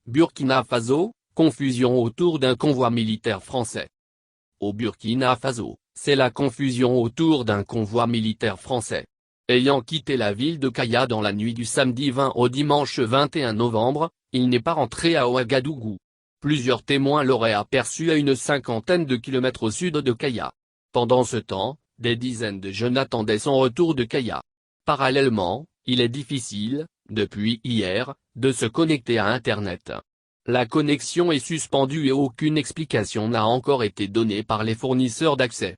Burkina Faso, confusion autour d'un convoi militaire français. Au Burkina Faso, c'est la confusion autour d'un convoi militaire français. Ayant quitté la ville de Kaya dans la nuit du samedi 20 au dimanche 21 novembre, il n'est pas rentré à Ouagadougou. Plusieurs témoins l'auraient aperçu à une cinquantaine de kilomètres au sud de Kaya. Pendant ce temps, des dizaines de jeunes attendaient son retour de Kaya. Parallèlement, il est difficile, depuis hier, de se connecter à Internet. La connexion est suspendue et aucune explication n'a encore été donnée par les fournisseurs d'accès.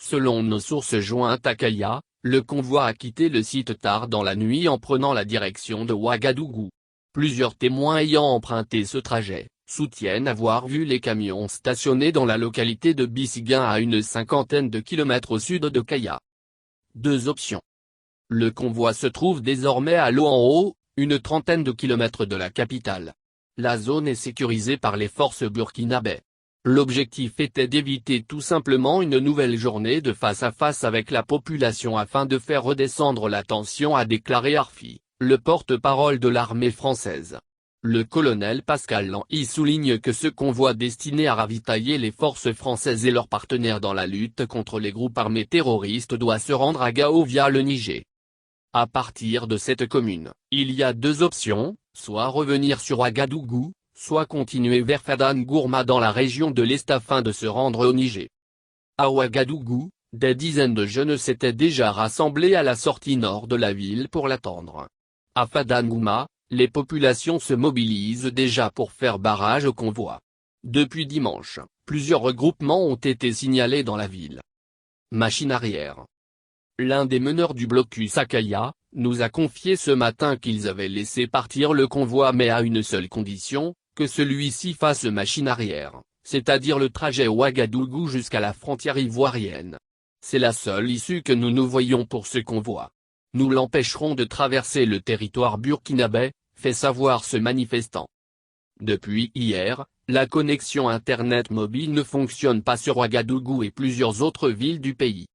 Selon nos sources jointes à Kaya, le convoi a quitté le site tard dans la nuit en prenant la direction de Ouagadougou. Plusieurs témoins ayant emprunté ce trajet soutiennent avoir vu les camions stationnés dans la localité de Bissiguen à une cinquantaine de kilomètres au sud de Kaya. Deux options. Le convoi se trouve désormais à Lo-en-Haut, une trentaine de kilomètres de la capitale. La zone est sécurisée par les forces burkinabées. L'objectif était d'éviter tout simplement une nouvelle journée de face-à-face avec la population afin de faire redescendre la tension, a déclaré Arfi, le porte-parole de l'armée française. Le colonel Pascal Lanhy souligne que ce convoi destiné à ravitailler les forces françaises et leurs partenaires dans la lutte contre les groupes armés terroristes doit se rendre à Gao via le Niger. À partir de cette commune, il y a deux options, soit revenir sur Ouagadougou, soit continuer vers Fadan-Gourma dans la région de l'Est afin de se rendre au Niger. À Ouagadougou, des dizaines de jeunes s'étaient déjà rassemblés à la sortie nord de la ville pour l'attendre. À Fadan-Gourma, les populations se mobilisent déjà pour faire barrage au convoi. Depuis dimanche, plusieurs regroupements ont été signalés dans la ville. Machine arrière. L'un des meneurs du blocus à Kaya nous a confié ce matin qu'ils avaient laissé partir le convoi mais à une seule condition, que celui-ci fasse machine arrière, c'est-à-dire le trajet Ouagadougou jusqu'à la frontière ivoirienne. C'est la seule issue que nous voyons pour ce convoi. Nous l'empêcherons de traverser le territoire burkinabé, fait savoir ce manifestant. Depuis hier, la connexion Internet mobile ne fonctionne pas sur Ouagadougou et plusieurs autres villes du pays.